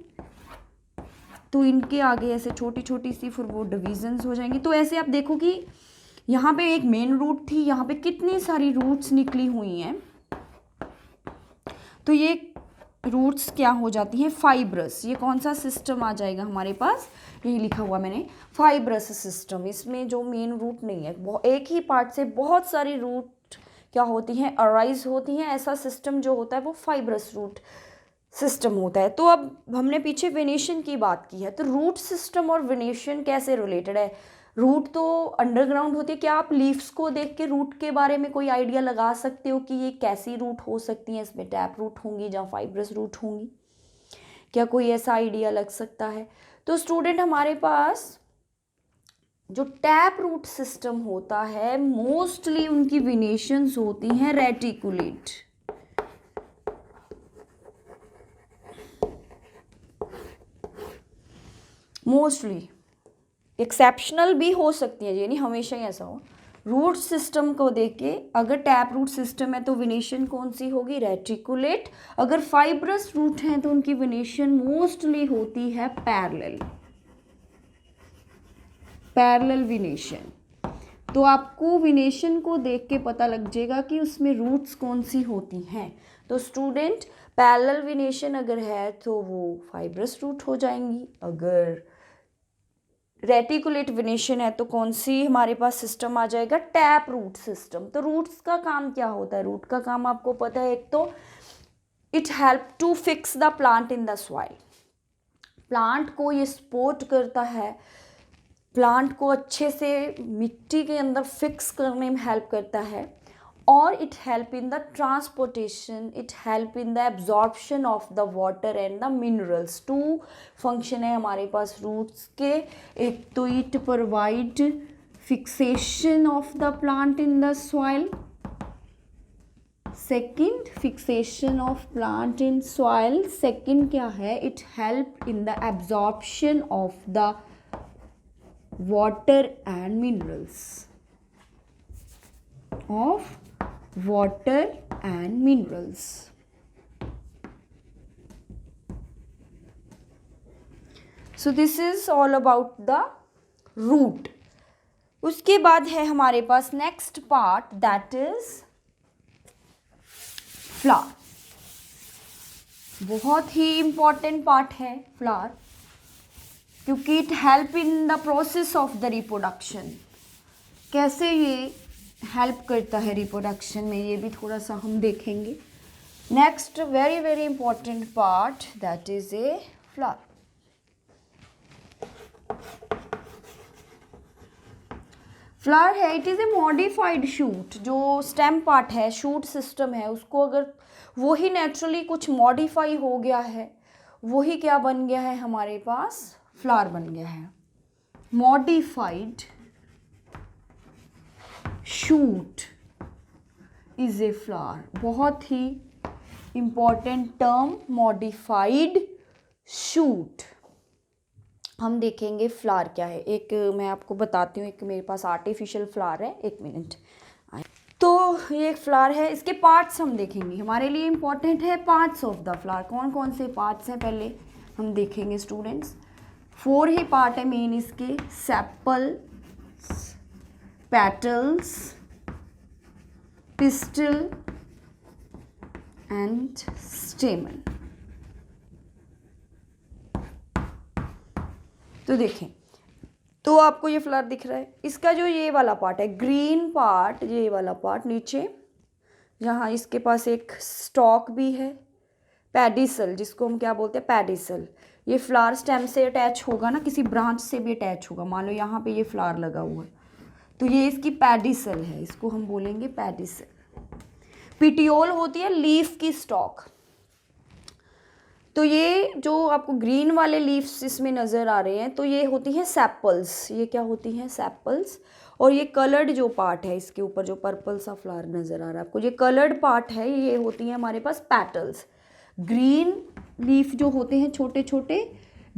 तो इनके आगे ऐसे छोटी छोटी सी फिर वो डिविजन्स हो जाएंगी। तो ऐसे आप देखो कि यहाँ पे एक मेन रूट थी, यहाँ पे कितनी सारी रूट्स निकली हुई हैं। तो ये रूट्स क्या हो जाती हैं, फाइब्रस। ये कौन सा सिस्टम आ जाएगा हमारे पास, यही लिखा हुआ मैंने, फाइब्रस सिस्टम। इसमें जो मेन रूट नहीं है, वो एक ही पार्ट से बहुत सारी रूट क्या होती हैं, अराइज होती हैं। ऐसा सिस्टम जो होता है वो फाइब्रस रूट सिस्टम होता है। तो अब हमने पीछे वेनेशन की बात की है, तो रूट सिस्टम और वेनेशन कैसे रिलेटेड है। रूट तो अंडरग्राउंड होती है, क्या आप लीव्स को देख के रूट के बारे में कोई आइडिया लगा सकते हो कि ये कैसी रूट हो सकती हैं, इसमें टैप रूट होंगी या फाइब्रस रूट होंगी, क्या कोई ऐसा आइडिया लग सकता है। तो स्टूडेंट हमारे पास जो टैप रूट सिस्टम होता है मोस्टली उनकी वेनेशंस होती हैं रेटिकुलेट। मोस्टली, एक्सेप्शनल भी हो सकती है, ये नहीं हमेशा ही ऐसा हो। रूट सिस्टम को देख के अगर टैप रूट सिस्टम है तो वेनेशन कौन सी होगी, रेटिकुलेट। अगर फाइब्रस रूट हैं तो उनकी वेनेशन मोस्टली होती है पैरेलल, पैरेलल वेनेशन। तो आपको वेनेशन को देख के पता लग जाएगा कि उसमें रूट्स कौन सी होती हैं। तो स्टूडेंट पैरेलल वेनेशन अगर है तो वो फाइब्रस रूट हो जाएंगी, अगर रेटिकुलेट वेनेशन है तो कौन सी हमारे पास सिस्टम आ जाएगा, टैप रूट सिस्टम। तो रूट्स का काम क्या होता है, रूट का काम आपको पता है, एक तो it help to fix the plant in the soil. Plant को ये सपोर्ट करता है, प्लांट को अच्छे से मिट्टी के अंदर फिक्स करने में हेल्प करता है। और it help in the transportation, it help in the absorption of the water and the minerals. Two function है हमारे पास रूट्स के, एक तो it provide fixation of the plant in the soil, second fixation of plant in soil, second क्या है, it help in the absorption of the water and minerals, of water and minerals. So this is all about the root. उसके बाद है हमारे पास next part, that is flower. बहुत ही important part है फ्लावर, क्योंकि it help in the process of the reproduction. कैसे ये हेल्प करता है रिप्रोडक्शन में, ये भी थोड़ा सा हम देखेंगे। Next very very important part, that is a flower. Flower है, it is a modified shoot. जो स्टेम पार्ट है, शूट सिस्टम है, उसको अगर वही नेचुरली कुछ मॉडिफाई हो गया है, वही क्या बन गया है हमारे पास, फ्लावर बन गया है। Modified shoot is a flower, बहुत ही इंपॉर्टेंट टर्म, मॉडिफाइड शूट। हम देखेंगे फ्लावर क्या है। एक मैं आपको बताती हूँ, एक मेरे पास आर्टिफिशियल फ्लावर है, एक मिनट। तो ये एक फ्लावर है, इसके पार्ट्स हम देखेंगे, हमारे लिए इम्पॉर्टेंट है पार्ट्स ऑफ द फ्लावर। कौन कौन से पार्ट्स हैं पहले हम देखेंगे स्टूडेंट्स। 4 ही पार्ट है मेन इसके, सेपल, पेटल्स, पिस्टल एंड स्टेमन। तो देखें, तो आपको ये फ्लावर दिख रहा है, इसका जो ये वाला पार्ट है, ग्रीन पार्ट, ये वाला पार्ट नीचे, यहाँ इसके पास एक स्टॉक भी है, पेडिसल, जिसको हम क्या बोलते हैं, पेडिसल। ये फ्लावर स्टेम से अटैच होगा ना, किसी ब्रांच से भी अटैच होगा। मान लो यहाँ पे ये फ्लावर लगा हुआ है, तो ये इसकी पेडिसल है, इसको हम बोलेंगे पेडिसल। पिटियोल होती है लीफ की स्टॉक। तो ये जो आपको ग्रीन वाले लीव्स इसमें नज़र आ रहे हैं, तो ये होती हैं सेपल्स। ये क्या होती हैं, सेपल्स। और ये कलर्ड जो पार्ट है, इसके ऊपर जो पर्पल सा फ्लावर नज़र आ रहा है आपको, ये कलर्ड पार्ट है, ये होती हैं हमारे पास पेटल्स। ग्रीन लीफ जो होते हैं छोटे छोटे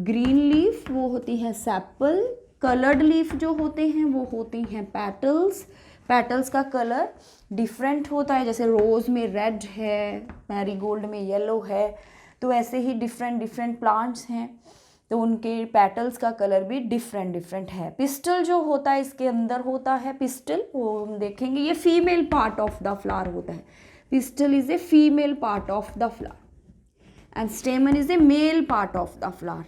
ग्रीन लीफ, वो होती हैं सेपल। कलर्ड लीफ जो होते हैं वो होती हैं पेटल्स। पेटल्स का कलर डिफरेंट होता है, जैसे रोज़ में रेड है, मैरीगोल्ड में येलो है, तो ऐसे ही डिफरेंट डिफरेंट प्लांट्स हैं, तो उनके पेटल्स का कलर भी डिफरेंट डिफरेंट है। पिस्टल जो होता है, इसके अंदर होता है पिस्टल, वो हम देखेंगे, ये female part of the flower होता है। Pistil is a female part of the flower and स्टेमन is a male part of the flower,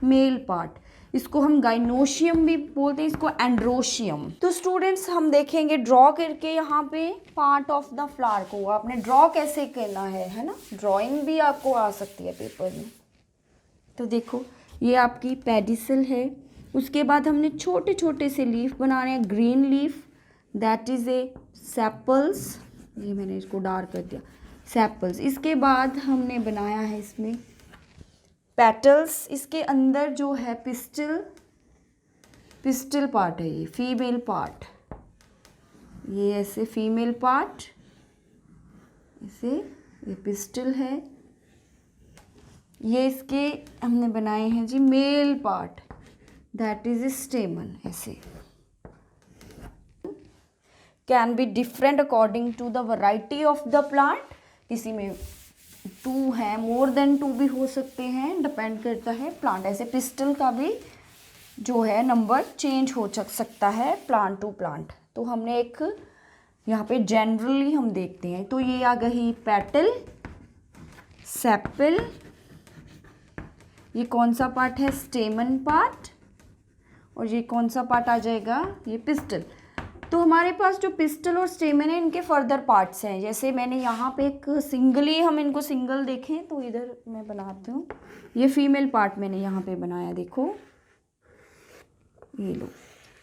male part. इसको हम गाइनोशियम भी बोलते हैं, इसको एंड्रोशियम। तो स्टूडेंट्स हम देखेंगे ड्रॉ करके यहाँ पे पार्ट ऑफ द फ्लावर को आपने ड्रॉ कैसे करना है ना। ड्राइंग भी आपको आ सकती है पेपर में। तो देखो, ये आपकी पेडिसल है, उसके बाद हमने छोटे छोटे से लीफ बनाने हैं। Green leaf, that is A sepals, ये मैंने इसको डार्क कर दिया, सेपल्स। इसके बाद हमने बनाया है इसमें पेटल्स। इसके अंदर जो है पिस्टल, पिस्टल पार्ट है, ये फीमेल पार्ट, ये ऐसे फीमेल पार्ट, ऐसे ये पिस्टल है। ये इसके हमने बनाए हैं जी male part, that is stamen. ऐसे can be different according to the variety of the plant. किसी में 2 हैं, मोर देन 2 भी हो सकते हैं, डिपेंड करता है प्लांट। ऐसे पिस्टल का भी जो है नंबर चेंज हो सकता है प्लांट टू प्लांट। तो हमने एक यहाँ पे जनरली हम देखते हैं, तो ये आ गई पेटल, सेपल, ये कौन सा पार्ट है, स्टेमन पार्ट, और ये कौन सा पार्ट आ जाएगा, ये पिस्टल। तो हमारे पास जो पिस्टल और स्टेमन है, इनके फर्दर पार्ट्स हैं। जैसे मैंने यहाँ पे एक सिंगली, हम इनको सिंगल देखें तो इधर मैं बनाती हूँ, ये फीमेल पार्ट मैंने यहाँ पे बनाया, देखो ये लो।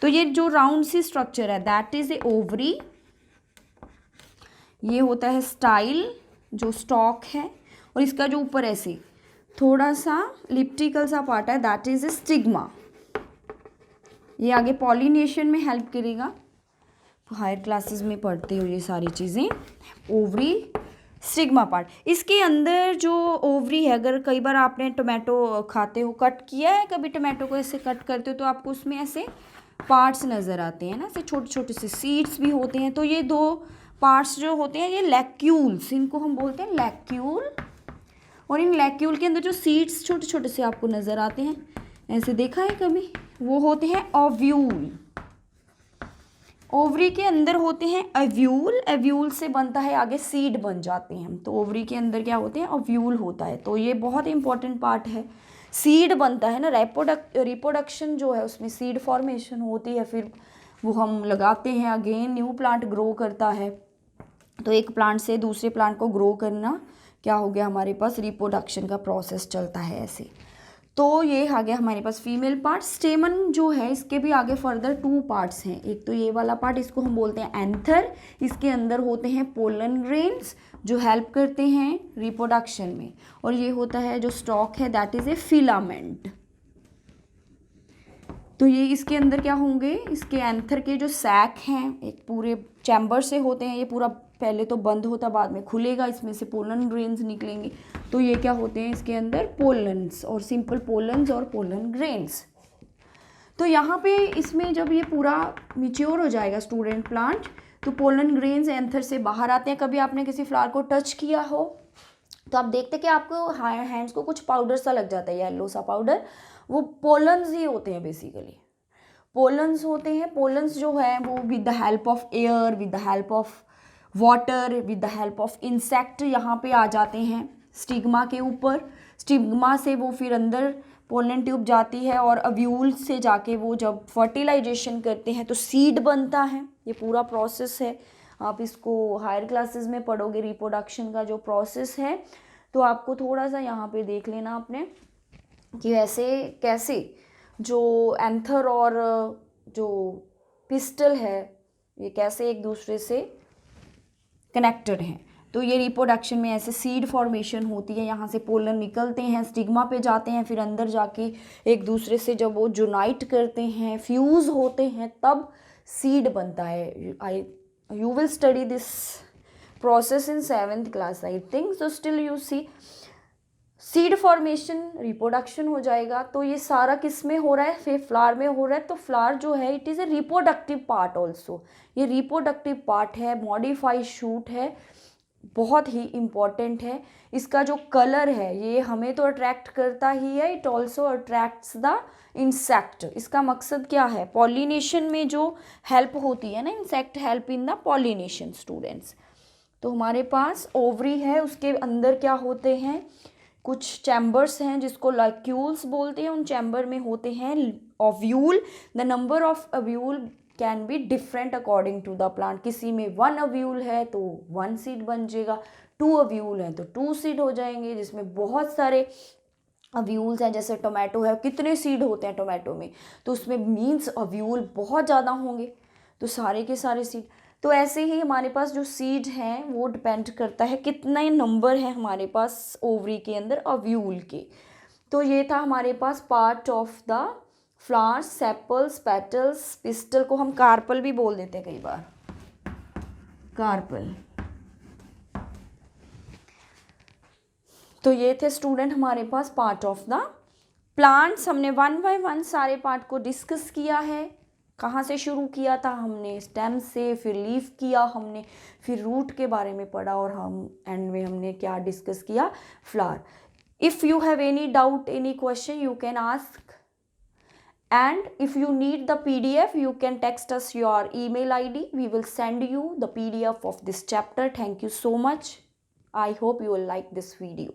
तो ये जो राउंड सी स्ट्रक्चर है, दैट इज ए ओवरी। ये होता है स्टाइल, जो स्टॉक है, और इसका जो ऊपर ऐसे थोड़ा सा लिप्टिकल सा पार्ट है, दैट इज ए स्टिग्मा। ये आगे पॉलिनेशन में हेल्प करेगा, हायर क्लासेस में पढ़ते हो ये सारी चीज़ें। Ovary, stigma part. इसके अंदर जो ओवरी है, अगर कई बार आपने टोमेटो खाते हो, कट किया है कभी टोमेटो को, ऐसे कट करते हो तो आपको उसमें ऐसे पार्ट्स नज़र आते हैं ना, ऐसे छोटे छोटे से सीड्स भी होते हैं। तो ये 2 पार्ट्स जो होते हैं, ये लैक्यूल्स, इनको हम बोलते हैं लैक्यूल। और इन लैक्यूल के अंदर जो सीड्स छोटे छोटे से आपको नज़र आते हैं, ऐसे देखा है कभी, वो होते हैं ओव्यूल। ओवरी के अंदर होते हैं ओव्यूल, ओव्यूल से बनता है आगे सीड बन जाते हैं। तो ओवरी के अंदर क्या होते हैं, ओव्यूल होता है। तो ये बहुत इंपॉर्टेंट पार्ट है, सीड बनता है ना, रिप्रोडक्शन जो है उसमें सीड फॉर्मेशन होती है, फिर वो हम लगाते हैं, अगेन न्यू प्लांट ग्रो करता है। तो एक प्लांट से दूसरे प्लांट को ग्रो करना क्या हो गया, हमारे पास रिप्रोडक्शन का प्रोसेस चलता है ऐसे। तो ये आ गया हमारे पास फीमेल पार्ट। स्टेमन जो है इसके भी आगे फर्दर 2 पार्ट्स हैं। एक तो ये वाला पार्ट, इसको हम बोलते हैं एंथर। इसके अंदर होते हैं पोलन ग्रेन्स जो हेल्प करते हैं रिप्रोडक्शन में, और ये होता है जो स्टॉक है दैट इज ए फिलामेंट। तो ये इसके अंदर क्या होंगे, इसके एंथर के जो सैक हैं एक पूरे चैम्बर से होते हैं, ये पूरा पहले तो बंद होता बाद में खुलेगा, इसमें से पोलन ग्रेन्स निकलेंगे। तो ये क्या होते हैं इसके अंदर पोलन्स, और सिंपल पोलन्स और पोलन ग्रेन्स। तो यहाँ पे इसमें जब ये पूरा मिच्योर हो जाएगा स्टूडेंट प्लांट, तो पोलन ग्रेन्स एंथर से बाहर आते हैं। कभी आपने किसी फ्लावर को टच किया हो तो आप देखते कि आपको हैंड्स को कुछ पाउडर सा लग जाता है, येलो सा पाउडर, वो पोलन्स ही होते हैं बेसिकली। पोलन्स होते हैं। पोलन्स जो है वो with the help of air, with the help of water, with the help of insect यहाँ पे आ जाते हैं स्टिग्मा के ऊपर। स्टिग्मा से वो फिर अंदर पोलन ट्यूब जाती है, और अव्यूल से जाके वो जब फर्टिलाइजेशन करते हैं तो सीड बनता है। ये पूरा प्रोसेस है, आप इसको हायर क्लासेस में पढ़ोगे रिप्रोडक्शन का जो प्रोसेस है। तो आपको थोड़ा सा यहाँ पे देख लेना आपने कि ऐसे कैसे जो एंथर और जो पिस्टल है ये कैसे एक दूसरे से कनेक्टेड हैं। तो ये रिप्रोडक्शन में ऐसे सीड फॉर्मेशन होती है, यहाँ से पोलन निकलते हैं, स्टिग्मा पे जाते हैं, फिर अंदर जाके एक दूसरे से जब वो यूनाइट करते हैं, फ्यूज़ होते हैं, तब सीड बनता है। You will study this process in 7th class I think, so still you see seed formation, reproduction हो जाएगा। तो ये सारा किस में हो रहा है, फिर फ्लावर में हो रहा है। तो फ्लावर जो है it is A reproductive part also, ये रिप्रोडक्टिव पार्ट है, मॉडिफाइड शूट है, बहुत ही इम्पॉर्टेंट है। इसका जो कलर है ये हमें तो अट्रैक्ट करता ही है, it also attracts the insect. इसका मकसद क्या है, पॉलिनेशन में जो हेल्प होती है ना, insect help in the pollination students. तो हमारे पास ओवरी है, उसके अंदर क्या होते हैं, कुछ चैम्बर्स हैं जिसको लैक्यूल्स बोलते हैं। उन चैम्बर में होते हैं ovule. The number of ovule can be different according to the plant. किसी में 1 ओव्यूल है तो 1 सीड बन जाएगा, 2 ओव्यूल है तो 2 सीड हो जाएंगे। जिसमें बहुत सारे ओव्यूल्स हैं, जैसे टोमेटो है, कितने सीड होते हैं टोमेटो में, तो उसमें मीन्स ओव्यूल बहुत ज़्यादा होंगे, तो सारे के सारे सीड। तो ऐसे ही हमारे पास जो सीड हैं वो डिपेंड करता है कितने नंबर है हमारे पास ओवरी के अंदर ओव्यूल के। तो ये था हमारे पास part of the flowers, sepals, petals. Pistil को हम कार्पल भी बोल देते हैं कई बार, कार्पल। तो ये थे स्टूडेंट हमारे पास पार्ट ऑफ द प्लांट्स। हमने 1 बाय 1 सारे पार्ट को डिस्कस किया है। कहाँ से शुरू किया था हमने, स्टेम से, फिर लीफ किया हमने, फिर रूट के बारे में पढ़ा, और हम एंड में हमने क्या डिस्कस किया, flower. If you have any doubt, any question, you can ask, and if you need the PDF you can text us your email ID. We will send you the PDF of this chapter. Thank you so much. I hope you will like this video.